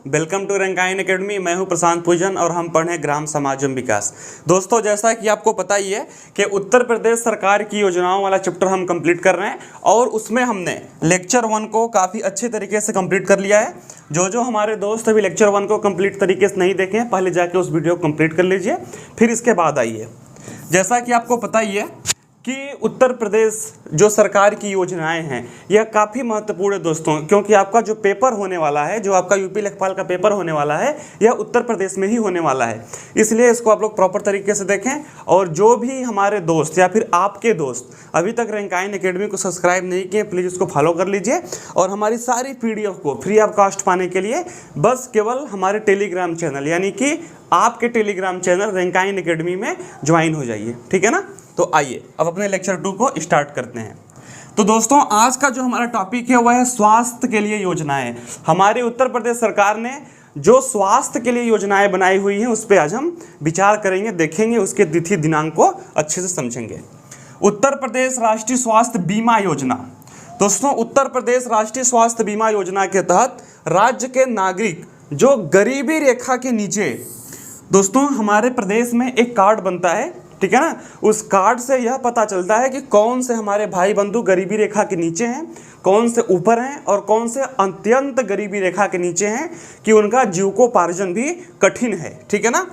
Welcome to रंकायन academy. मैं हूं प्रशांत पूजन और हम पढ़े ग्राम समाज एवं विकास। दोस्तों, जैसा कि आपको पता ही है कि उत्तर प्रदेश सरकार की योजनाओं वाला चैप्टर हम कंप्लीट कर रहे हैं और उसमें हमने लेक्चर 1 को काफ़ी अच्छे तरीके से कंप्लीट कर लिया है। जो हमारे दोस्त अभी लेक्चर 1 को कंप्लीट तरीके से नहीं देखे हैं, पहले जाके उस वीडियो को कंप्लीट कर लीजिए, फिर इसके बाद आइए। जैसा कि आपको पता ही है कि उत्तर प्रदेश जो सरकार की योजनाएं हैं यह काफ़ी महत्वपूर्ण है दोस्तों, क्योंकि आपका जो पेपर होने वाला है, जो आपका यूपी लेखपाल का पेपर होने वाला है, यह उत्तर प्रदेश में ही होने वाला है। इसलिए इसको आप लोग प्रॉपर तरीके से देखें। और जो भी हमारे दोस्त या फिर आपके दोस्त अभी तक रंकायन एकेडमी को सब्सक्राइब नहीं किए, प्लीज़ उसको फॉलो कर लीजिए और हमारी सारी PDF को फ्री ऑफ कॉस्ट पाने के लिए बस केवल हमारे टेलीग्राम चैनल यानी कि आपके टेलीग्राम चैनल रंकायन एकेडमी में ज्वाइन हो जाइए, ठीक है ना। तो आइए अब अपने लेक्चर 2 को स्टार्ट करते हैं। तो दोस्तों, आज का जो हमारा टॉपिक है वह है स्वास्थ्य के लिए योजनाएं। हमारे उत्तर प्रदेश सरकार ने जो स्वास्थ्य के लिए योजनाएं बनाई हुई हैं उस पर आज हम विचार करेंगे, देखेंगे, उसके तिथि दिनांक को अच्छे से समझेंगे। उत्तर प्रदेश राष्ट्रीय स्वास्थ्य बीमा योजना। दोस्तों, उत्तर प्रदेश राष्ट्रीय स्वास्थ्य बीमा योजना के तहत राज्य के नागरिक जो गरीबी रेखा के नीचे, दोस्तों हमारे प्रदेश में एक कार्ड बनता है, ठीक है ना। उस कार्ड से यह पता चलता है कि कौन से हमारे भाई बंधु गरीबी रेखा के नीचे हैं, कौन से ऊपर हैं और कौन से अत्यंत गरीबी रेखा के नीचे हैं, कि उनका जीविकोपार्जन भी कठिन है, ठीक है ना।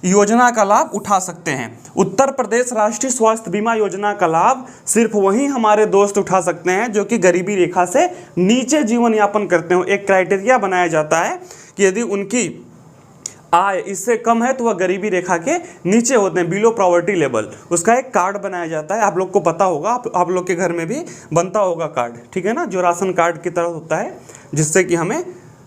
योजना का लाभ उठा सकते हैं। उत्तर प्रदेश राष्ट्रीय स्वास्थ्य बीमा योजना का लाभ सिर्फ वही हमारे दोस्त उठा सकते हैं जो कि गरीबी रेखा से नीचे जीवन यापन करते हो। एक क्राइटेरिया बनाया जाता है कि यदि उनकी आय इससे कम है तो वह गरीबी रेखा के नीचे होते हैं, बिलो पॉवर्टी लेवल। उसका एक कार्ड बनाया जाता है, आप लोग को पता होगा, आप लोग के घर में भी बनता होगा कार्ड, ठीक है ना, जो राशन कार्ड की तरह होता है, जिससे कि हमें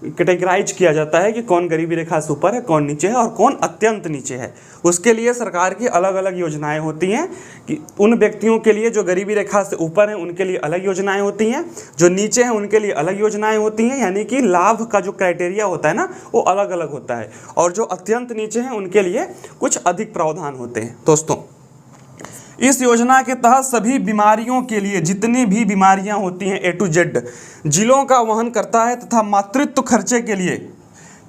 कैटेगराइज किया जाता है कि कौन गरीबी रेखा से ऊपर है, कौन नीचे है और कौन अत्यंत नीचे है। उसके लिए सरकार की अलग अलग योजनाएं होती हैं कि उन व्यक्तियों के लिए जो गरीबी रेखा से ऊपर हैं उनके लिए अलग योजनाएं होती हैं, जो नीचे हैं उनके लिए अलग योजनाएं होती हैं। यानी कि लाभ का जो क्राइटेरिया होता है ना, वो अलग अलग होता है और जो अत्यंत नीचे हैं उनके लिए कुछ अधिक प्रावधान होते हैं। दोस्तों, इस योजना के तहत सभी बीमारियों के लिए जितनी भी बीमारियां होती हैं A to Z जिलों का वहन करता है तथा मातृत्व खर्चे के लिए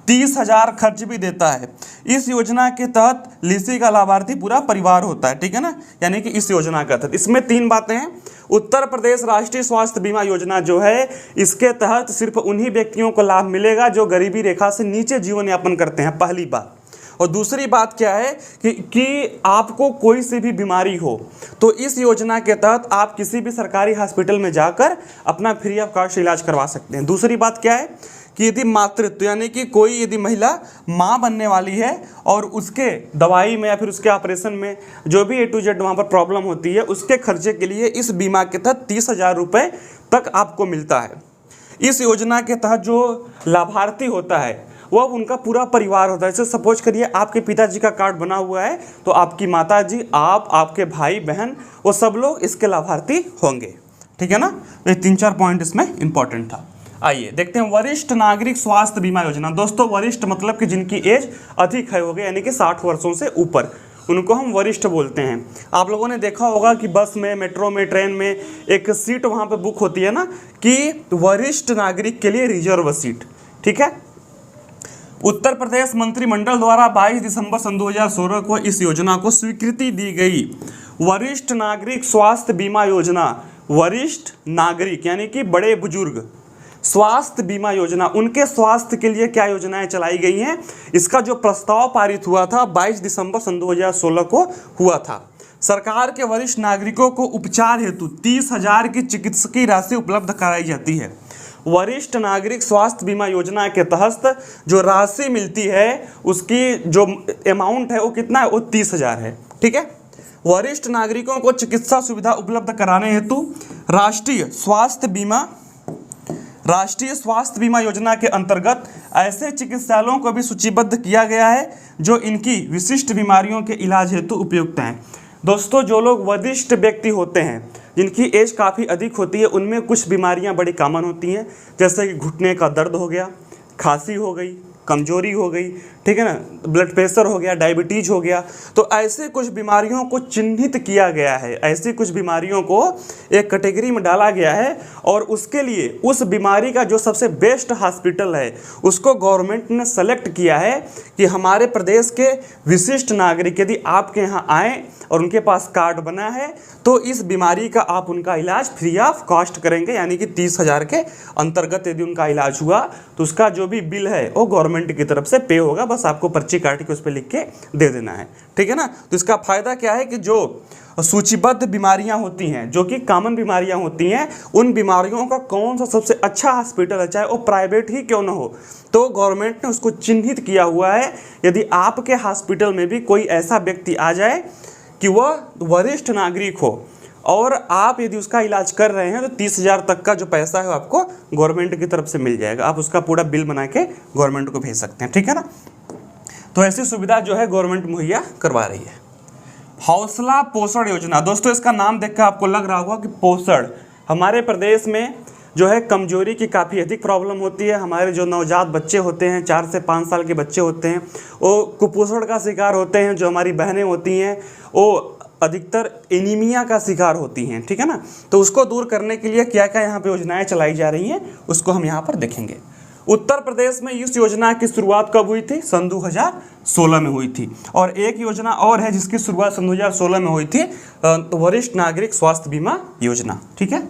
30,000 खर्च भी देता है। इस योजना के तहत लिसी का लाभार्थी पूरा परिवार होता है, ठीक है ना। यानी कि इस योजना का तहत इसमें 3 बातें हैं। उत्तर प्रदेश राष्ट्रीय स्वास्थ्य बीमा योजना जो है, इसके तहत सिर्फ उन्हीं व्यक्तियों को लाभ मिलेगा जो गरीबी रेखा से नीचे जीवन यापन करते हैं, पहली बात। और दूसरी बात क्या है कि आपको कोई सी भी बीमारी हो तो इस योजना के तहत आप किसी भी सरकारी हॉस्पिटल में जाकर अपना फ्री ऑफ कॉस्ट इलाज करवा सकते हैं। दूसरी बात क्या है कि यदि मातृत्व यानी कि कोई यदि महिला माँ बनने वाली है और उसके दवाई में या फिर उसके ऑपरेशन में जो भी A to Z वहाँ पर प्रॉब्लम होती है, उसके खर्चे के लिए इस बीमा के तहत 30,000 रुपये तक आपको मिलता है। इस योजना के तहत जो लाभार्थी होता है वह उनका पूरा परिवार होता है। जैसे सपोज करिए आपके पिताजी का कार्ड बना हुआ है तो आपकी माताजी, आप, आपके भाई बहन, वो सब लोग इसके लाभार्थी होंगे, ठीक है ना। ये 3-4 पॉइंट इसमें इंपॉर्टेंट था। आइए देखते हैं वरिष्ठ नागरिक स्वास्थ्य बीमा योजना। दोस्तों, वरिष्ठ मतलब कि जिनकी एज अधिक है हो गई, यानी कि 60 वर्षों से ऊपर, उनको हम वरिष्ठ बोलते हैं। आप लोगों ने देखा होगा कि बस में, मेट्रो में, ट्रेन में एक सीट वहाँ पर बुक होती है ना कि वरिष्ठ नागरिक के लिए रिजर्व सीट, ठीक है। उत्तर प्रदेश मंत्रिमंडल द्वारा 22 दिसंबर सन 2016 को इस योजना को स्वीकृति दी गई। वरिष्ठ नागरिक स्वास्थ्य बीमा योजना, वरिष्ठ नागरिक यानी कि बड़े बुजुर्ग, स्वास्थ्य बीमा योजना, उनके स्वास्थ्य के लिए क्या योजनाएं चलाई गई हैं, इसका जो प्रस्ताव पारित हुआ था 22 दिसंबर सन 2016 को हुआ था। सरकार के वरिष्ठ नागरिकों को उपचार हेतु 30,000 की चिकित्सकीय राशि उपलब्ध कराई जाती है। वरिष्ठ नागरिक स्वास्थ्य बीमा योजना के तहत जो राशि मिलती है उसकी जो अमाउंट है वो कितना है, वो 30,000 है, ठीक है। वरिष्ठ नागरिकों को चिकित्सा सुविधा उपलब्ध कराने हेतु राष्ट्रीय स्वास्थ्य बीमा योजना के अंतर्गत ऐसे चिकित्सालयों को भी सूचीबद्ध किया गया है जो इनकी विशिष्ट बीमारियों के इलाज हेतु उपयुक्त हैं। दोस्तों, जो लोग वरिष्ठ व्यक्ति होते हैं, जिनकी एज काफ़ी अधिक होती है, उनमें कुछ बीमारियां बड़ी कॉमन होती हैं, जैसे कि घुटने का दर्द हो गया, खांसी हो गई, कमजोरी हो गई, ठीक है ना, ब्लड प्रेशर हो गया, डायबिटीज हो गया। तो ऐसे कुछ बीमारियों को चिन्हित किया गया है, ऐसी कुछ बीमारियों को एक कैटेगरी में डाला गया है और उसके लिए उस बीमारी का जो सबसे बेस्ट हॉस्पिटल है उसको गवर्नमेंट ने सेलेक्ट किया है कि हमारे प्रदेश के विशिष्ट नागरिक यदि आपके यहाँ आए और उनके पास कार्ड बना है तो इस बीमारी का आप उनका इलाज फ्री ऑफ कॉस्ट करेंगे, यानी कि 30,000 के अंतर्गत यदि उनका इलाज हुआ तो उसका जो भी बिल है वो गवर्नमेंट की तरफ से पे होगा, बस आपको पर्ची काट के उस पर लिख के दे देना है, ठीक है ना। तो इसका फायदा क्या है कि जो सूचीबद्ध बीमारियां होती हैं, जो कि कॉमन बीमारियां होती हैं, उन बीमारियों का कौन सा सबसे अच्छा हॉस्पिटल है, चाहे वो प्राइवेट ही क्यों ना हो, तो गवर्नमेंट ने उसको चिन्हित किया हुआ है। यदि आपके हॉस्पिटल में भी कोई ऐसा व्यक्ति आ जाए कि वह वरिष्ठ नागरिक हो और आप यदि उसका इलाज कर रहे हैं तो 30,000 तक का जो पैसा है आपको गवर्नमेंट की तरफ से मिल जाएगा, आप उसका पूरा बिल बना के गवर्नमेंट को भेज सकते हैं, ठीक है ना। तो ऐसी सुविधा जो है गवर्नमेंट मुहैया करवा रही है। हौसला पोषण योजना, दोस्तों इसका नाम देखकर आपको लग रहा होगा कि पोषण, हमारे प्रदेश में जो है कमजोरी की काफ़ी अधिक प्रॉब्लम होती है। हमारे जो नवजात बच्चे होते हैं, 4 से 5 साल के बच्चे होते हैं, वो कुपोषण का शिकार होते हैं। जो हमारी बहनें होती हैं वो अधिकतर एनीमिया का शिकार होती हैं, ठीक है ना। तो उसको दूर करने के लिए क्या क्या यहाँ पे योजनाएं चलाई जा रही हैं उसको हम यहाँ पर देखेंगे। उत्तर प्रदेश में इस योजना की शुरुआत कब हुई थी? सन 2016 में हुई थी। और एक योजना और है जिसकी शुरुआत सन 2016 में हुई थी, वरिष्ठ नागरिक स्वास्थ्य बीमा योजना, ठीक है।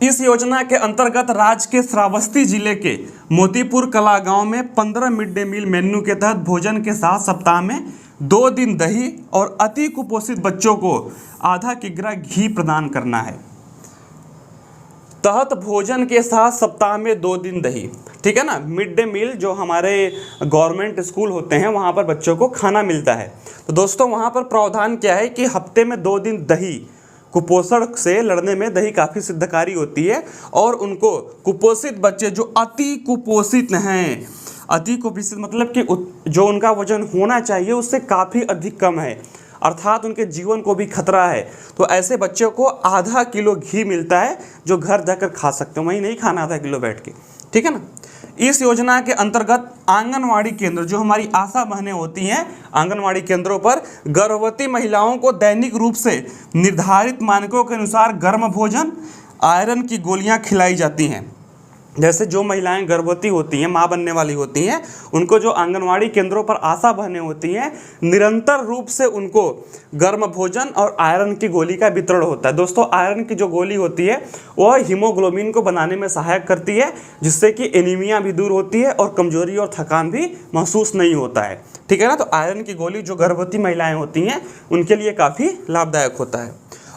इस योजना के अंतर्गत राज्य के श्रावस्ती जिले के मोतीपुर कला गांव में 15 मिड डे मील मेन्यू के तहत भोजन के साथ सप्ताह में 2 दिन दही और अति कुपोषित बच्चों को आधा किग्रा घी प्रदान करना है। तहत भोजन के साथ सप्ताह में 2 दिन दही, ठीक है ना। मिड डे मील जो हमारे गवर्नमेंट स्कूल होते हैं वहाँ पर बच्चों को खाना मिलता है। तो दोस्तों वहाँ पर प्रावधान क्या है कि हफ्ते में 2 दिन दही, कुपोषण से लड़ने में दही काफ़ी सिद्धकारी होती है और उनको कुपोषित बच्चे जो अति कुपोषित हैं, अति कुपोषित मतलब कि जो उनका वजन होना चाहिए उससे काफ़ी अधिक कम है, अर्थात उनके जीवन को भी खतरा है, तो ऐसे बच्चों को आधा किलो घी मिलता है जो घर जाकर खा सकते हो, वहीं नहीं खाना आधा किलो बैठ के, ठीक है ना। इस योजना के अंतर्गत आंगनवाड़ी केंद्र, जो हमारी आशा बहनें होती हैं, आंगनवाड़ी केंद्रों पर गर्भवती महिलाओं को दैनिक रूप से निर्धारित मानकों के अनुसार गर्म भोजन, आयरन की गोलियां खिलाई जाती हैं। जैसे जो महिलाएं गर्भवती होती हैं, माँ बनने वाली होती हैं, उनको जो आंगनवाड़ी केंद्रों पर आशा बहनें होती हैं, निरंतर रूप से उनको गर्म भोजन और आयरन की गोली का वितरण होता है। दोस्तों आयरन की जो गोली होती है वह हीमोग्लोबिन को बनाने में सहायक करती है, जिससे कि एनीमिया भी दूर होती है और कमजोरी और थकान भी महसूस नहीं होता है, ठीक है ना। तो आयरन की गोली जो गर्भवती महिलाएँ होती हैं उनके लिए काफ़ी लाभदायक होता है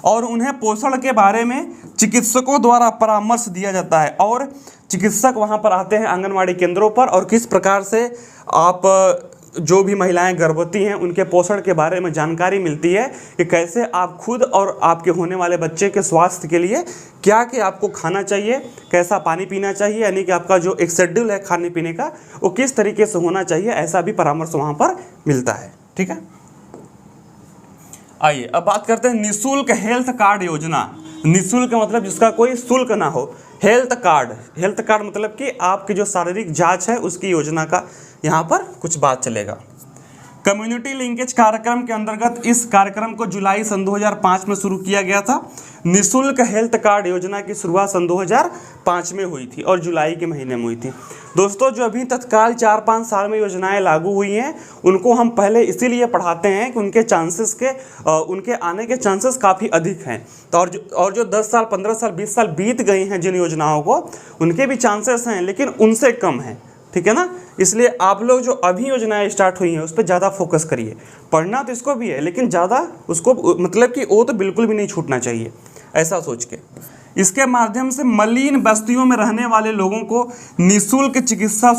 और उन्हें पोषण के बारे में चिकित्सकों द्वारा परामर्श दिया जाता है और चिकित्सक वहां पर आते हैं आंगनवाड़ी केंद्रों पर और किस प्रकार से आप जो भी महिलाएं गर्भवती हैं उनके पोषण के बारे में जानकारी मिलती है कि कैसे आप खुद और आपके होने वाले बच्चे के स्वास्थ्य के लिए क्या क्या आपको खाना चाहिए, कैसा पानी पीना चाहिए, यानी कि आपका जो एक शेड्यूल है खाने पीने का वो किस तरीके से होना चाहिए, ऐसा भी परामर्श वहाँ पर मिलता है, ठीक है। आइए अब बात करते हैं निःशुल्क हेल्थ कार्ड योजना। निःशुल्क मतलब जिसका कोई शुल्क ना हो। हेल्थ कार्ड, हेल्थ कार्ड मतलब कि आपकी जो शारीरिक जांच है उसकी योजना का यहाँ पर कुछ बात चलेगा। कम्युनिटी लिंकेज कार्यक्रम के अंतर्गत इस कार्यक्रम को जुलाई सन 2005 में शुरू किया गया था। निःशुल्क हेल्थ कार्ड योजना की शुरुआत सन 2005 में हुई थी और जुलाई के महीने में हुई थी। दोस्तों जो अभी तत्काल 4-5 साल में योजनाएं लागू हुई हैं उनको हम पहले इसीलिए पढ़ाते हैं कि उनके चांसेस उनके आने के चांसेस काफ़ी अधिक हैं। तो और जो 10 साल 15 साल 20 साल बीत गए हैं जिन योजनाओं को, उनके भी चांसेस हैं लेकिन उनसे कम हैं, ठीक है ना। इसलिए आप लोग जो अभी योजनाएं स्टार्ट हुई हैं उस पर ज़्यादा फोकस करिए। पढ़ना तो इसको भी है लेकिन ज़्यादा उसको मतलब कि वो तो बिल्कुल भी नहीं छूटना चाहिए, ऐसा सोच के। इसके माध्यम से मलिन बस्तियों में रहने वाले लोगों को निःशुल्क चिकित्सा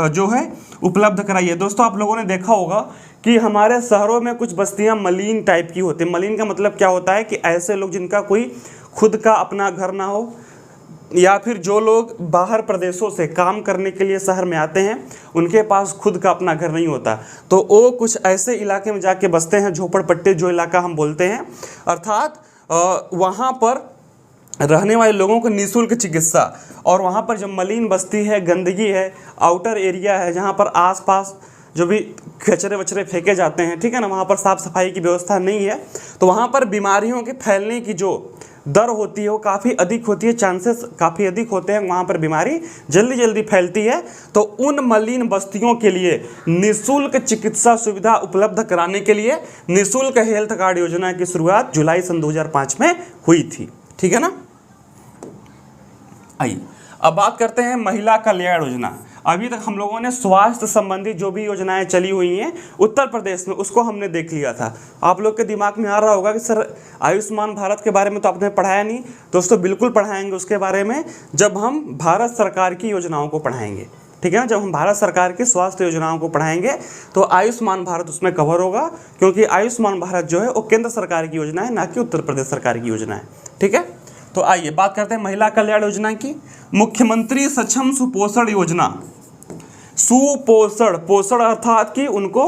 जो है उपलब्ध कराइए। दोस्तों आप लोगों ने देखा होगा कि हमारे शहरों में कुछ बस्तियां मलिन टाइप की होती हैं। मलिन का मतलब क्या होता है कि ऐसे लोग जिनका कोई खुद का अपना घर ना हो या फिर जो लोग बाहर प्रदेशों से काम करने के लिए शहर में आते हैं उनके पास खुद का अपना घर नहीं होता, तो वो कुछ ऐसे इलाके में जाके बसते हैं, झोपड़पट्टी जो इलाका हम बोलते हैं, अर्थात वहाँ पर रहने वाले लोगों को निःशुल्क चिकित्सा, और वहाँ पर जो मलिन बस्ती है, गंदगी है, आउटर एरिया है, जहाँ पर आसपास जो भी कचरे वचरे फेंके जाते हैं, ठीक है ना, वहाँ पर साफ़ सफाई की व्यवस्था नहीं है, तो वहाँ पर बीमारियों के फैलने की जो दर होती है वो काफ़ी अधिक होती है, चांसेस काफ़ी अधिक होते हैं, वहाँ पर बीमारी जल्दी जल्दी फैलती है। तो उन मलिन बस्तियों के लिए निःशुल्क चिकित्सा सुविधा उपलब्ध कराने के लिए निःशुल्क हेल्थ कार्ड योजना की शुरुआत जुलाई सन 2005 में हुई थी, ठीक है ना। आइए अब बात करते हैं महिला कल्याण योजना। अभी तक हम लोगों ने स्वास्थ्य संबंधी जो भी योजनाएं चली हुई हैं उत्तर प्रदेश में, उसको हमने देख लिया था। आप लोग के दिमाग में आ रहा होगा कि सर आयुष्मान भारत के बारे में तो आपने पढ़ाया नहीं। दोस्तों बिल्कुल पढ़ाएंगे उसके बारे में, जब हम भारत सरकार की योजनाओं को पढ़ाएंगे, ठीक है ना। जब हम भारत सरकार की स्वास्थ्य योजनाओं को पढ़ाएंगे तो आयुष्मान भारत उसमें कवर होगा, क्योंकि आयुष्मान भारत जो है वो केंद्र सरकार की योजना है, ना कि उत्तर प्रदेश सरकार की योजना है, ठीक है। तो आइए बात करते हैं महिला कल्याण योजना की। मुख्यमंत्री सक्षम सुपोषण योजना। सुपोषण, पोषण अर्थात कि उनको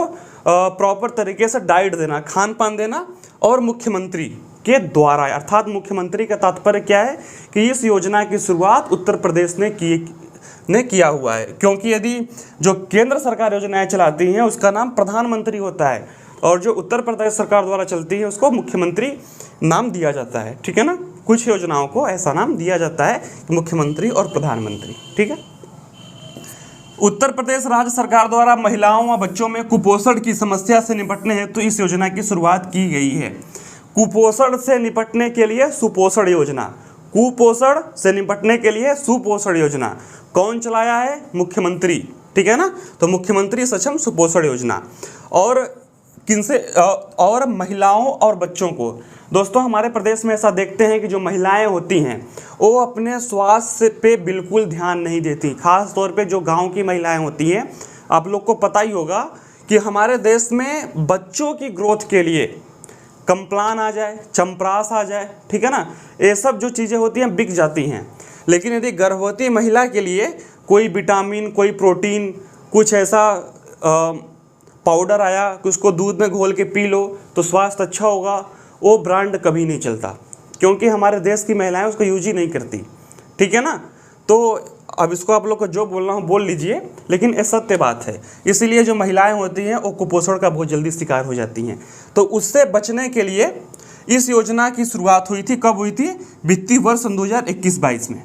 प्रॉपर तरीके से डाइट देना, खान पान देना, और मुख्यमंत्री के द्वारा, अर्थात मुख्यमंत्री का तात्पर्य क्या है कि इस योजना की शुरुआत उत्तर प्रदेश ने किया हुआ है, क्योंकि यदि जो केंद्र सरकार योजनाएं चलाती हैं उसका नाम प्रधानमंत्री होता है, और जो उत्तर प्रदेश सरकार द्वारा चलती है उसको मुख्यमंत्री नाम दिया जाता है, ठीक है ना। कुछ योजनाओं को ऐसा नाम दिया जाता है कि मुख्यमंत्री और प्रधानमंत्री, ठीक है। उत्तर प्रदेश राज्य सरकार द्वारा महिलाओं व बच्चों में कुपोषण की समस्या से निपटने हेतु इस योजना की शुरुआत की गई है। कुपोषण से निपटने के लिए सुपोषण योजना, कुपोषण से निपटने के लिए सुपोषण योजना कौन चलाया है? मुख्यमंत्री, ठीक है ना। तो मुख्यमंत्री सक्षम सुपोषण योजना, और किनसे? और महिलाओं और बच्चों को। दोस्तों हमारे प्रदेश में ऐसा देखते हैं कि जो महिलाएं होती हैं वो अपने स्वास्थ्य पे बिल्कुल ध्यान नहीं देती, खास तौर पे जो गांव की महिलाएं होती हैं। आप लोग को पता ही होगा कि हमारे देश में बच्चों की ग्रोथ के लिए कम्प्लान आ जाए, चंपरास आ जाए, ठीक है ना, ये सब जो चीज़ें होती हैं बिक जाती हैं। लेकिन यदि गर्भवती महिला के लिए कोई विटामिन, कोई प्रोटीन, कुछ ऐसा पाउडर आया कि उसको दूध में घोल के पी लो तो स्वास्थ्य अच्छा होगा, वो ब्रांड कभी नहीं चलता, क्योंकि हमारे देश की महिलाएं उसको यूज ही नहीं करती, ठीक है ना। तो अब इसको आप लोग को जो बोलना हो बोल लीजिए, लेकिन ये सत्य बात है। इसीलिए जो महिलाएं होती हैं वो कुपोषण का बहुत जल्दी शिकार हो जाती हैं। तो उससे बचने के लिए इस योजना की शुरुआत हुई थी। कब हुई थी? वित्तीय वर्ष 2021-22 में,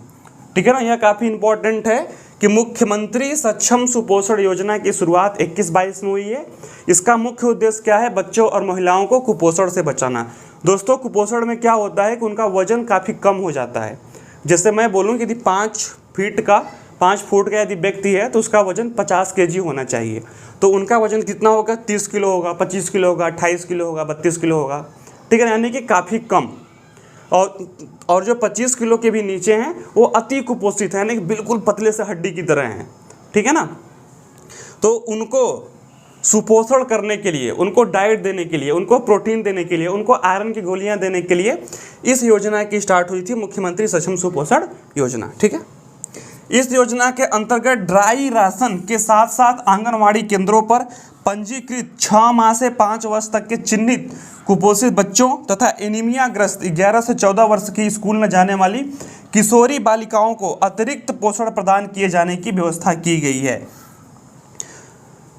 ठीक है ना। यह काफ़ी इंपॉर्टेंट है कि मुख्यमंत्री सक्षम सुपोषण योजना की शुरुआत 21-22 में हुई है। इसका मुख्य उद्देश्य क्या है? बच्चों और महिलाओं को कुपोषण से बचाना। दोस्तों कुपोषण में क्या होता है कि उनका वजन काफ़ी कम हो जाता है। जैसे मैं बोलूँ कि यदि 5 फुट का यदि व्यक्ति है तो उसका वजन 50 kg होना चाहिए, तो उनका वजन कितना होगा? 30 किलो होगा, 25 किलो होगा, 28 किलो होगा, 32 किलो होगा, ठीक है, यानी कि काफ़ी कम। और जो 25 किलो के भी नीचे हैं वो अति कुपोषित हैं, यानी कि बिल्कुल पतले से हड्डी की तरह हैं, ठीक है ना। तो उनको सुपोषण करने के लिए, उनको डाइट देने के लिए, उनको प्रोटीन देने के लिए, उनको आयरन की गोलियां देने के लिए इस योजना की स्टार्ट हुई थी, मुख्यमंत्री सक्षम सुपोषण योजना, ठीक है। इस योजना के अंतर्गत ड्राई राशन के साथ साथ आंगनवाड़ी केंद्रों पर पंजीकृत 6 माह से 5 वर्ष तक के चिन्हित कुपोषित बच्चों तथा एनीमिया ग्रस्त 11 से 14 वर्ष की स्कूल न जाने वाली किशोरी बालिकाओं को अतिरिक्त पोषण प्रदान किए जाने की व्यवस्था की गई है।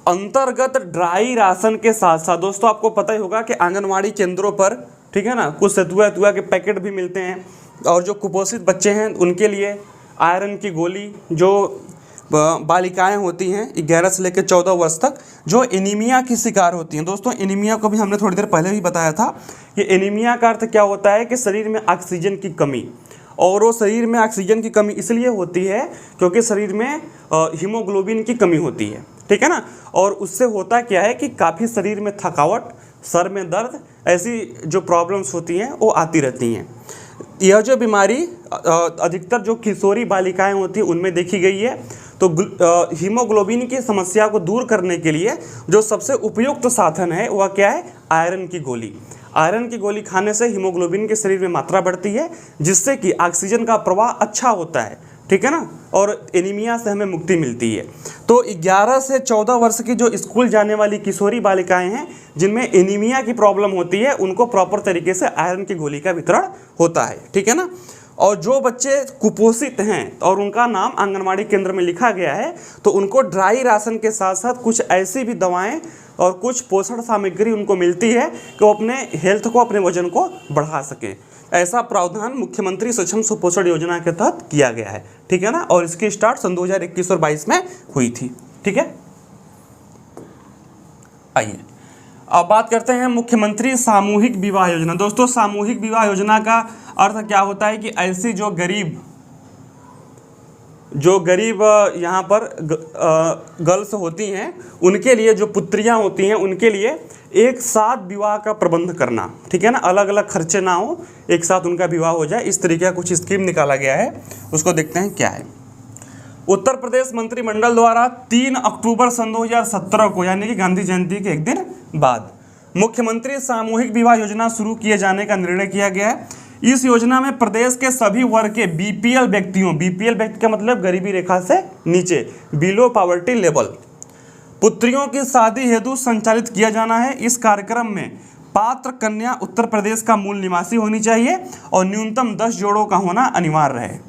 अंतर्गत ड्राई राशन के साथ साथ दोस्तों आपको पता ही होगा कि आंगनवाड़ी केंद्रों पर, ठीक है ना, कुछ सतुआ के पैकेट भी मिलते हैं, और जो कुपोषित बच्चे हैं उनके लिए आयरन की गोली, जो बालिकाएं होती हैं 11 से लेकर 14 वर्ष तक जो एनीमिया की शिकार होती हैं। दोस्तों एनीमिया को भी हमने थोड़ी देर पहले भी बताया था कि एनीमिया का अर्थ क्या होता है कि शरीर में ऑक्सीजन की कमी, और वो शरीर में ऑक्सीजन की कमी इसलिए होती है क्योंकि शरीर में हीमोग्लोबिन की कमी होती है, ठीक है ना। और उससे होता क्या है कि काफ़ी शरीर में थकावट, सर में दर्द, ऐसी जो प्रॉब्लम्स होती हैं वो आती रहती हैं। यह जो बीमारी अधिकतर जो किशोरी बालिकाएं होती हैं उनमें देखी गई है। तो हीमोग्लोबिन की समस्या को दूर करने के लिए जो सबसे उपयुक्त साधन है वह क्या है? आयरन की गोली। आयरन की गोली खाने से हीमोग्लोबिन के शरीर में मात्रा बढ़ती है, जिससे कि ऑक्सीजन का प्रवाह अच्छा होता है, ठीक है ना, और एनीमिया से हमें मुक्ति मिलती है। तो 11 से 14 वर्ष की जो स्कूल जाने वाली किशोरी बालिकाएं हैं जिनमें एनीमिया की प्रॉब्लम होती है, उनको प्रॉपर तरीके से आयरन की गोली का वितरण होता है, ठीक है ना। और जो बच्चे कुपोषित हैं और उनका नाम आंगनवाड़ी केंद्र में लिखा गया है तो उनको ड्राई राशन के साथ साथ कुछ ऐसी भी दवाएं और कुछ पोषण सामग्री उनको मिलती है कि वो अपने हेल्थ को, अपने वजन को बढ़ा सकें। ऐसा प्रावधान मुख्यमंत्री सक्षम सुपोषण योजना के तहत किया गया है, ठीक है ना। और इसकी स्टार्ट सन 2021 और 22 में हुई थी, ठीक है। आइए अब बात करते हैं मुख्यमंत्री सामूहिक विवाह योजना। दोस्तों सामूहिक विवाह योजना का अर्थ क्या होता है कि ऐसी जो गरीब यहाँ पर गर्ल्स होती हैं, उनके लिए, जो पुत्रियाँ होती हैं, उनके लिए एक साथ विवाह का प्रबंध करना, ठीक है ना। अलग अलग खर्चे ना हो, एक साथ उनका विवाह हो जाए, इस तरीके का कुछ स्कीम निकाला गया है। उसको देखते हैं क्या है। उत्तर प्रदेश मंत्रिमंडल द्वारा 3 अक्टूबर सन 2017 को, यानी कि गांधी जयंती के एक दिन बाद, मुख्यमंत्री सामूहिक विवाह योजना शुरू किए जाने का निर्णय किया गया है। इस योजना में प्रदेश के सभी वर्ग के बीपीएल व्यक्तियों, बीपीएल व्यक्ति का मतलब गरीबी रेखा से नीचे, बिलो पॉवर्टी लेवल, पुत्रियों की शादी हेतु संचालित किया जाना है। इस कार्यक्रम में पात्र कन्या उत्तर प्रदेश का मूल निवासी होनी चाहिए और न्यूनतम 10 जोड़ों का होना अनिवार्य है।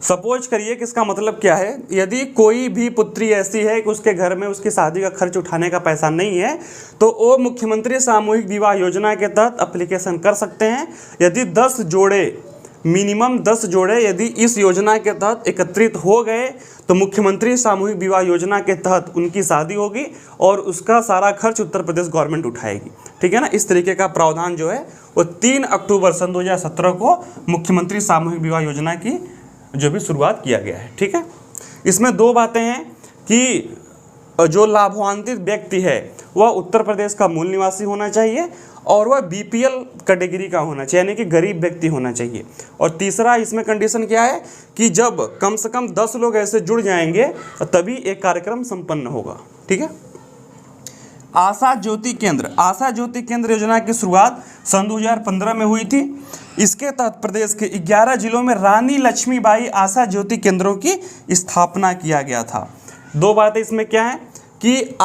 सपोज करिए कि इसका मतलब क्या है, यदि कोई भी पुत्री ऐसी है कि उसके घर में उसकी शादी का खर्च उठाने का पैसा नहीं है तो वो मुख्यमंत्री सामूहिक विवाह योजना के तहत एप्लीकेशन कर सकते हैं। यदि 10 जोड़े, मिनिमम 10 जोड़े यदि इस योजना के तहत एकत्रित हो गए तो मुख्यमंत्री सामूहिक विवाह योजना के तहत उनकी शादी होगी और उसका सारा खर्च उत्तर प्रदेश गवर्नमेंट उठाएगी, ठीक है ना। इस तरीके का प्रावधान जो है वो 3 अक्टूबर सन 2017 को मुख्यमंत्री सामूहिक विवाह योजना की जो भी शुरुआत किया गया है, ठीक है। इसमें 2 बातें हैं कि जो लाभान्वित व्यक्ति है वह उत्तर प्रदेश का मूल निवासी होना चाहिए और वह बीपीएल कैटेगरी का होना चाहिए, यानी कि गरीब व्यक्ति होना चाहिए। और तीसरा इसमें कंडीशन क्या है कि जब कम से कम 10 लोग ऐसे जुड़ जाएंगे तभी एक कार्यक्रम संपन्न होगा, ठीक है। आशा ज्योति केंद्र, आशा ज्योति केंद्र योजना की शुरुआत सन 2015 में हुई थी। इसके तहत प्रदेश के 11 जिलों में रानी लक्ष्मीबाई आशा ज्योति केंद्रों की स्थापना किया गया था। 2 बातें इसमें क्या है कि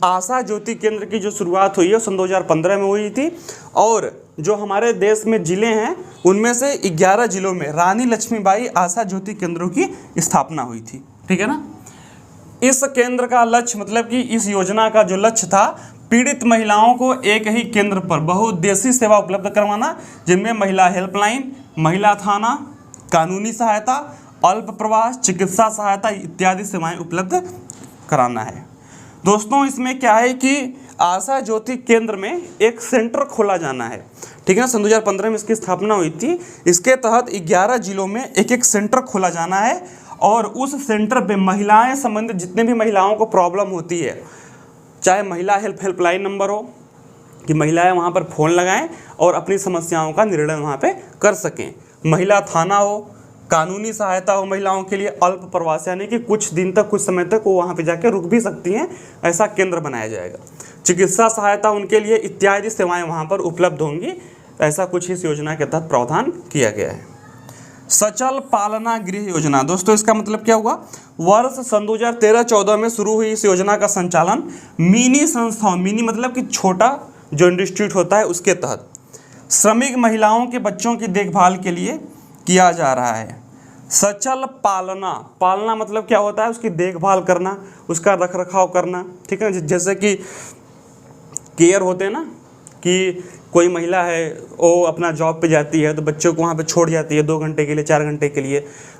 आशा ज्योति केंद्र की जो शुरुआत हुई है सन 2015 में हुई थी और जो हमारे देश में ज़िले हैं उनमें से 11 जिलों में रानी लक्ष्मीबाई आशा ज्योति केंद्रों की स्थापना हुई थी, ठीक है ना। इस केंद्र का लक्ष्य, मतलब कि इस योजना का जो लक्ष्य था, पीड़ित महिलाओं को एक ही केंद्र पर बहुउद्देशीय सेवा उपलब्ध करवाना, जिनमें महिला हेल्पलाइन, महिला थाना, कानूनी सहायता, अल्प प्रवास, चिकित्सा सहायता इत्यादि सेवाएं उपलब्ध कराना है। दोस्तों इसमें क्या है कि आशा ज्योति केंद्र में एक सेंटर खोला जाना है, ठीक है ना। सन 2015 में इसकी स्थापना हुई थी। इसके तहत 11 जिलों में एक सेंटर खोला जाना है और उस सेंटर पे महिलाएं संबंधित जितने भी महिलाओं को प्रॉब्लम होती है, चाहे महिला हेल्पलाइन नंबर हो कि महिलाएं वहाँ पर फ़ोन लगाएं और अपनी समस्याओं का निर्णय वहाँ पे कर सकें, महिला थाना हो, कानूनी सहायता हो महिलाओं के लिए, अल्प प्रवास यानी कि कुछ दिन तक, कुछ समय तक वो वहाँ पे जाके रुक भी सकती हैं, ऐसा केंद्र बनाया जाएगा, चिकित्सा सहायता उनके लिए इत्यादि सेवाएँ वहाँ पर उपलब्ध होंगी। ऐसा कुछ इस योजना के तहत प्रावधान किया गया है। सचल पालना गृह योजना, दोस्तों इसका मतलब क्या हुआ, वर्ष सन 2013-14 में शुरू हुई इस योजना का संचालन मिनी संस्थाओं, मिनी मतलब कि छोटा जो इंस्टीट्यूट होता है उसके तहत श्रमिक महिलाओं के बच्चों की देखभाल के लिए किया जा रहा है। सचल पालना, पालना मतलब क्या होता है, उसकी देखभाल करना, उसका रखरखाव करना, ठीक है। जैसे कि केयर होते हैं ना, कि कोई महिला है वो अपना जॉब पे जाती है तो बच्चों को वहाँ पे छोड़ जाती है 2 घंटे के लिए, 4 घंटे के लिए,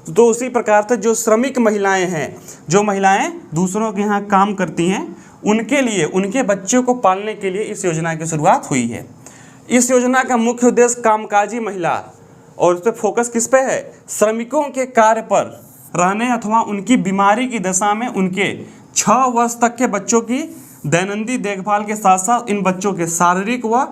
तो उसी प्रकार से जो श्रमिक महिलाएं हैं, जो महिलाएं दूसरों के यहाँ काम करती हैं, उनके लिए, उनके बच्चों को पालने के लिए इस योजना की शुरुआत हुई है। इस योजना का मुख्य उद्देश्य कामकाजी महिला, और उस पर फोकस किस पे है, श्रमिकों के कार्य पर रहने अथवा उनकी बीमारी की दशा में उनके 6 वर्ष तक के बच्चों की दैनंदिन देखभाल के साथ साथ इन बच्चों के शारीरिक व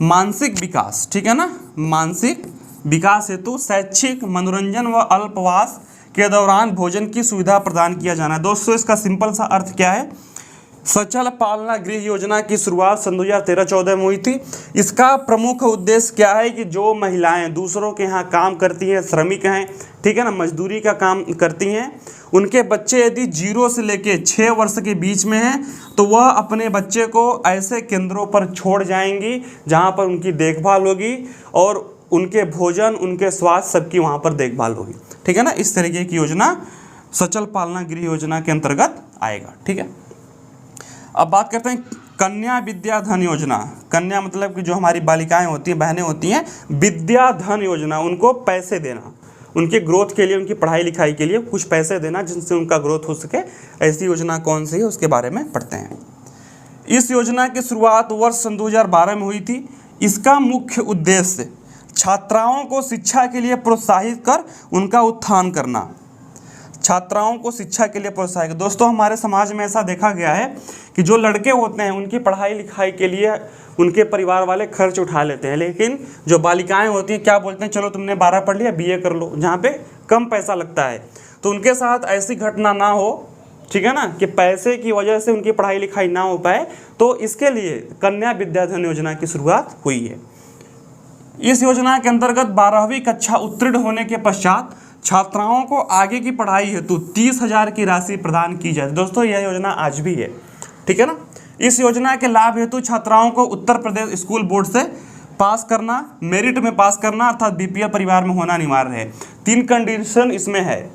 मानसिक विकास, ठीक है ना, मानसिक विकास हेतु शैक्षिक, मनोरंजन व अल्पवास के दौरान भोजन की सुविधा प्रदान किया जाना है। दोस्तों इसका सिंपल सा अर्थ क्या है, सचल पालना गृह योजना की शुरुआत सन 2013-14 में हुई थी। इसका प्रमुख उद्देश्य क्या है कि जो महिलाएं दूसरों के यहाँ काम करती हैं, श्रमिक हैं, ठीक है ना, मजदूरी का काम करती हैं, उनके बच्चे यदि 0 से लेके 6 वर्ष के बीच में हैं तो वह अपने बच्चे को ऐसे केंद्रों पर छोड़ जाएंगी जहाँ पर उनकी देखभाल होगी और उनके भोजन, उनके स्वास्थ्य, सबकी वहाँ पर देखभाल होगी। ठीक है ना, इस तरीके की योजना सचल पालना गृह योजना के अंतर्गत आएगा। ठीक है, अब बात करते हैं कन्या विद्या धन योजना। कन्या मतलब कि जो हमारी बालिकाएं होती हैं, बहनें होती हैं, विद्या धन योजना, उनको पैसे देना, उनके ग्रोथ के लिए, उनकी पढ़ाई लिखाई के लिए कुछ पैसे देना जिनसे उनका ग्रोथ हो सके। ऐसी योजना कौन सी है उसके बारे में पढ़ते हैं। इस योजना की शुरुआत वर्ष सन 2012 में हुई थी। इसका मुख्य उद्देश्य छात्राओं को शिक्षा के लिए प्रोत्साहित कर उनका उत्थान करना। छात्राओं को शिक्षा के लिए प्रोत्साहित। दोस्तों, हमारे समाज में ऐसा देखा गया है कि जो लड़के होते हैं उनकी पढ़ाई लिखाई के लिए उनके परिवार वाले खर्च उठा लेते हैं, लेकिन जो बालिकाएं होती हैं क्या बोलते हैं, चलो तुमने 12 पढ़ लिया, बीए कर लो, जहाँ पे कम पैसा लगता है। तो उनके साथ ऐसी घटना ना हो, ठीक है ना, कि पैसे की वजह से उनकी पढ़ाई लिखाई ना हो पाए। तो इसके लिए कन्या विद्याधन योजना की शुरुआत हुई है। इस योजना के अंतर्गत 12वीं कक्षा उत्तीर्ण होने के पश्चात छात्राओं को आगे की पढ़ाई हेतु 30,000 की राशि प्रदान की जाए। दोस्तों, यह योजना आज भी है। ठीक है ना, इस योजना के लाभ हेतु छात्राओं को उत्तर प्रदेश स्कूल बोर्ड से पास करना, मेरिट में पास करना अर्थात बीपीएल परिवार में होना अनिवार्य है। 3 कंडीशन इसमें है।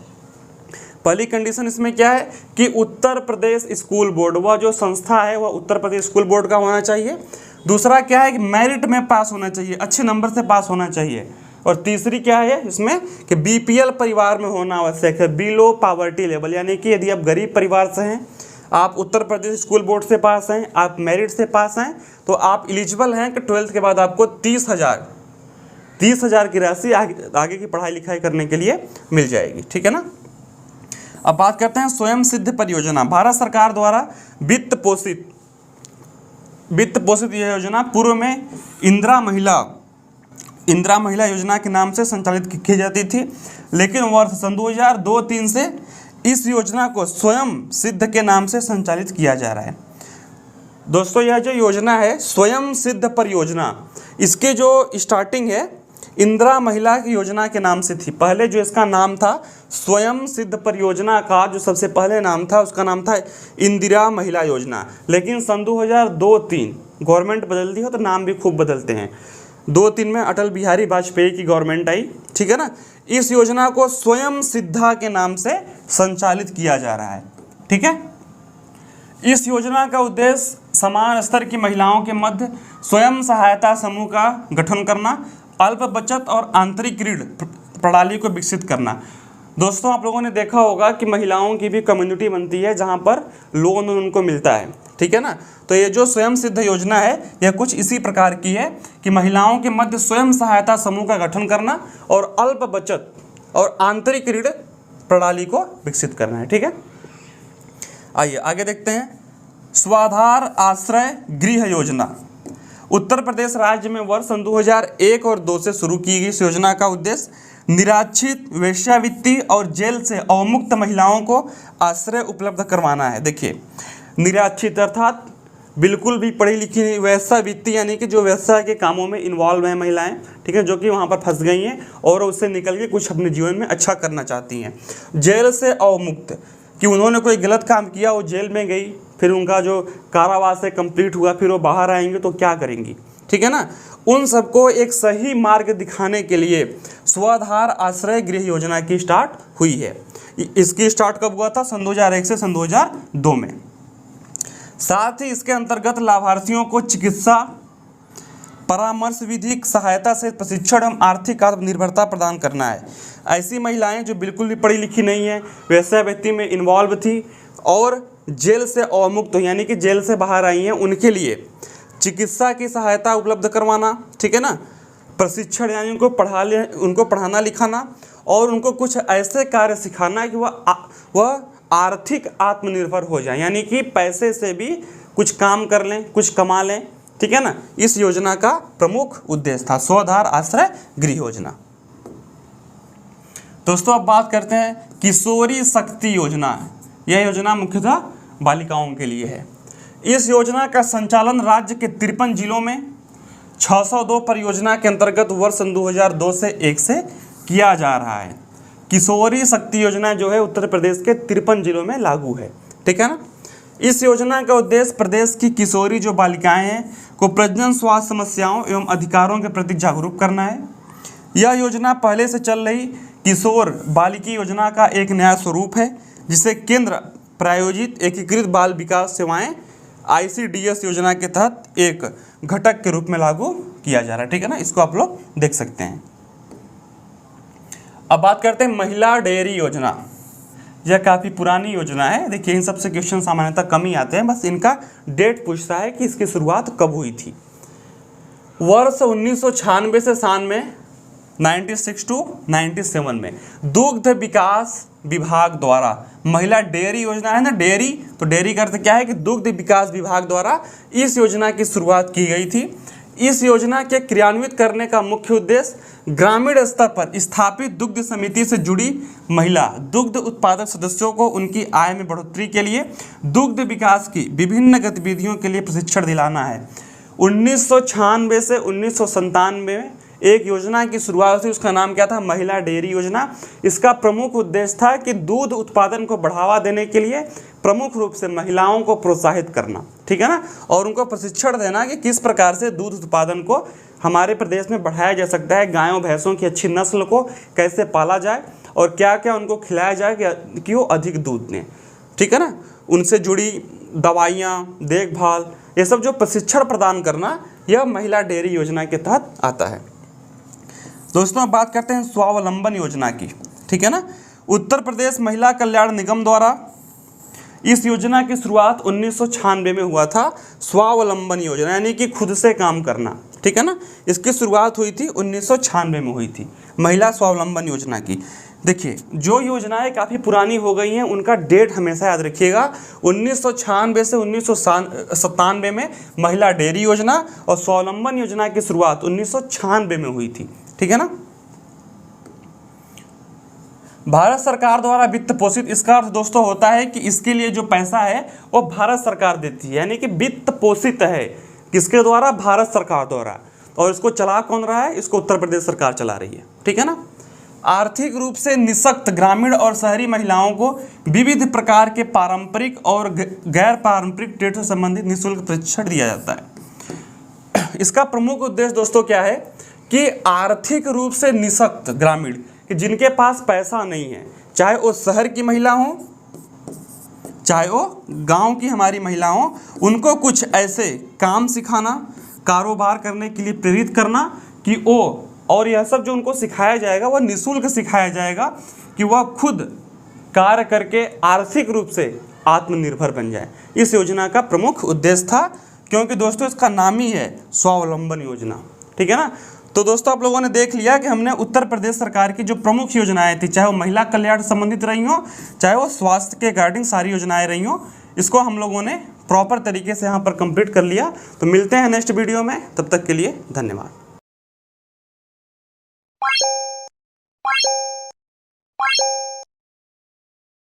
पहली कंडीशन इसमें क्या है कि उत्तर प्रदेश स्कूल बोर्ड, वह जो संस्था है वह उत्तर प्रदेश स्कूल बोर्ड का होना चाहिए। दूसरा क्या है कि मेरिट में पास होना चाहिए, अच्छे नंबर से पास होना चाहिए। और तीसरी क्या है इसमें कि बीपीएल परिवार में होना आवश्यक है, बिलो पॉवर्टी लेवल, यानी कि यदि आप गरीब परिवार से हैं, आप उत्तर प्रदेश स्कूल बोर्ड से पास हैं, आप मेरिट से पास हैं, तो आप एलिजिबल हैं कि 12th के बाद आपको 30,000 की राशि आगे की पढ़ाई लिखाई करने के लिए मिल जाएगी। ठीक है ना। अब बात करते हैं स्वयं सिद्ध परियोजना। भारत सरकार द्वारा वित्त पोषित यह योजना पूर्व में इंदिरा महिला योजना के नाम से संचालित की जाती थी, लेकिन वर्ष सन 2002-3 से इस योजना को स्वयं सिद्ध के नाम से संचालित किया जा रहा है। दोस्तों, यह जो योजना है स्वयं सिद्ध परियोजना, इसके जो स्टार्टिंग है इंदिरा महिला की योजना के नाम से थी। पहले जो इसका नाम था स्वयं सिद्ध परियोजना का जो सबसे पहले नाम था उसका नाम था इंदिरा महिला योजना, लेकिन सन 2002-3 गवर्नमेंट बदल दी हो तो नाम भी खूब बदलते हैं। 2003 में अटल बिहारी वाजपेयी की गवर्नमेंट आई। ठीक है ना। इस योजना को स्वयं सिद्धा के नाम से संचालित किया जा रहा है। ठीक है। इस योजना का उद्देश्य समान स्तर की महिलाओं के मध्य स्वयं सहायता समूह का गठन करना, अल्प बचत और आंतरिक ऋण प्रणाली को विकसित करना। दोस्तों, आप लोगों ने देखा होगा कि महिलाओं की भी कम्युनिटी बनती है जहां पर लोन उनको मिलता है। ठीक है ना। तो ये जो स्वयं सिद्ध योजना है यह कुछ इसी प्रकार की है कि महिलाओं के मध्य स्वयं सहायता समूह का गठन करना और अल्प बचत और आंतरिक ऋण प्रणाली को विकसित करना है। ठीक है। आइए आगे देखते हैं। स्वाधार आश्रय गृह योजना उत्तर प्रदेश राज्य में वर्ष सन 2001 और 2 से शुरू की गई। इस योजना का उद्देश्य निराश्रित, वेश्यावृत्ति और जेल से अवमुक्त महिलाओं को आश्रय उपलब्ध करवाना है। देखिए, निराश्रित अर्थात बिल्कुल भी पढ़ी लिखी नहीं, वेश्यावृत्ति यानी कि जो व्यवसाय के कामों में इन्वॉल्व हैं महिलाएं, ठीक है, जो कि वहाँ पर फंस गई हैं और उससे निकल के कुछ अपने जीवन में अच्छा करना चाहती हैं। जेल से अवमुक्त कि उन्होंने कोई गलत काम किया, वो जेल में गई, फिर उनका जो कारावास है कंप्लीट हुआ, फिर वो बाहर आएंगे तो क्या करेंगी। ठीक है ना। उन सबको एक सही मार्ग दिखाने के लिए स्वाधार आश्रय गृह योजना की स्टार्ट हुई है। इसकी स्टार्ट कब हुआ था? सन 2001 से सन 2002 में। साथ ही इसके अंतर्गत लाभार्थियों को चिकित्सा परामर्श, विधिक सहायता से प्रशिक्षण एवं आर्थिक आत्मनिर्भरता प्रदान करना है। ऐसी महिलाएं जो बिल्कुल भी पढ़ी लिखी नहीं है, वेश्यावृत्ति में इन्वॉल्व थी और जेल से अवमुक्त यानी कि जेल से बाहर आई हैं, उनके लिए चिकित्सा की सहायता उपलब्ध करवाना। ठीक है ना। प्रशिक्षण यानी उनको पढ़ाना लिखाना और उनको कुछ ऐसे कार्य सिखाना कि वह आर्थिक आत्मनिर्भर हो जाए, यानी कि पैसे से भी कुछ काम कर लें, कुछ कमा लें। ठीक है ना। इस योजना का प्रमुख उद्देश्य था स्वाधार आश्रय गृह योजना। दोस्तों, अब बात करते हैं किशोरी शक्ति योजना। यह योजना मुख्यतः बालिकाओं के लिए है। इस योजना का संचालन राज्य के 53 जिलों में 602 परियोजना के अंतर्गत वर्ष 2002 से 1 से किया जा रहा है। किशोरी शक्ति योजना जो है उत्तर प्रदेश के 53 जिलों में लागू है। ठीक है ना। इस योजना का उद्देश्य प्रदेश की किशोरी जो बालिकाएं हैं को प्रजनन स्वास्थ्य समस्याओं एवं अधिकारों के प्रति जागरूक करना है। यह योजना पहले से चल रही किशोर बालिकी योजना का एक नया स्वरूप है, जिसे केंद्र प्रायोजित एकीकृत बाल विकास सेवाएं ICDS योजना के तहत एक घटक के रूप में लागू किया जा रहा है। ठीक है ना, इसको आप लोग देख सकते हैं। अब बात करते हैं महिला डेयरी योजना। यह काफ़ी पुरानी योजना है। देखिए, इन सबसे क्वेश्चन सामान्यतः कम ही आते हैं, बस इनका डेट पूछता है कि इसकी शुरुआत कब हुई थी। वर्ष 1996 से 96 टू 97 में दुग्ध विकास विभाग द्वारा महिला डेयरी योजना है ना, डेयरी, तो डेयरी का अर्थ क्या है कि दुग्ध विकास विभाग द्वारा इस योजना की शुरुआत की गई थी। इस योजना के क्रियान्वित करने का मुख्य उद्देश्य ग्रामीण स्तर पर स्थापित दुग्ध समिति से जुड़ी महिला दुग्ध उत्पादक सदस्यों को उनकी आय में बढ़ोतरी के लिए दुग्ध विकास की विभिन्न गतिविधियों के लिए प्रशिक्षण दिलाना है। 1996 से 1997 में एक योजना की शुरुआत हुई, उसका नाम क्या था? महिला डेयरी योजना। इसका प्रमुख उद्देश्य था कि दूध उत्पादन को बढ़ावा देने के लिए प्रमुख रूप से महिलाओं को प्रोत्साहित करना, ठीक है ना, और उनको प्रशिक्षण देना कि किस प्रकार से दूध उत्पादन को हमारे प्रदेश में बढ़ाया जा सकता है, गायों भैंसों की अच्छी नस्ल को कैसे पाला जाए और क्या क्या उनको खिलाया जाए कि वो अधिक दूध दें, ठीक है ना। उनसे जुड़ी दवाइयाँ, देखभाल, ये सब जो प्रशिक्षण प्रदान करना, यह महिला डेयरी योजना के तहत आता है। दोस्तों, अब बात करते हैं स्वावलंबन योजना की, ठीक है ना। उत्तर प्रदेश महिला कल्याण निगम द्वारा इस योजना की शुरुआत 1996 में हुआ था। स्वावलंबन योजना यानी कि खुद से काम करना, ठीक है ना। इसकी शुरुआत हुई थी 1996 में हुई थी, महिला स्वावलंबन योजना की। देखिए, जो योजनाएं काफ़ी पुरानी हो गई हैं उनका डेट हमेशा याद रखिएगा। 1996 से 1997 में महिला डेयरी योजना और स्वावलंबन योजना की शुरुआत 1996 में हुई थी, ठीक है ना। भारत सरकार द्वारा वित्त पोषित, इसका अर्थ दोस्तों होता है कि इसके लिए जो पैसा है वो भारत सरकार देती है, यानी कि वित्त पोषित है। किसके द्वारा? भारत सरकार द्वारा। और इसको चला कौन रहा है? इसको उत्तर प्रदेश सरकार चला रही है, ठीक है ना। आर्थिक रूप से निशक्त ग्रामीण और शहरी महिलाओं को विविध प्रकार के पारंपरिक और गैर पारंपरिक ट्रेड से संबंधित निःशुल्क प्रशिक्षण दिया जाता है। इसका प्रमुख उद्देश्य दोस्तों क्या है कि आर्थिक रूप से निशक्त ग्रामीण, कि जिनके पास पैसा नहीं है, चाहे वो शहर की महिला हो चाहे वो गांव की हमारी महिला हो, उनको कुछ ऐसे काम सिखाना, कारोबार करने के लिए प्रेरित करना कि वो, और यह सब जो उनको सिखाया जाएगा वह निःशुल्क सिखाया जाएगा कि वह खुद कार्य करके आर्थिक रूप से आत्मनिर्भर बन जाए। इस योजना का प्रमुख उद्देश्य था, क्योंकि दोस्तों इसका नाम ही है स्वावलंबन योजना, ठीक है ना। तो दोस्तों, आप लोगों ने देख लिया कि हमने उत्तर प्रदेश सरकार की जो प्रमुख योजनाएं थी, चाहे वो महिला कल्याण से संबंधित रही हो, चाहे वो स्वास्थ्य के रिगार्डिंग सारी योजनाएं रही हो, इसको हम लोगों ने प्रॉपर तरीके से यहाँ पर कंप्लीट कर लिया। तो मिलते हैं नेक्स्ट वीडियो में, तब तक के लिए धन्यवाद।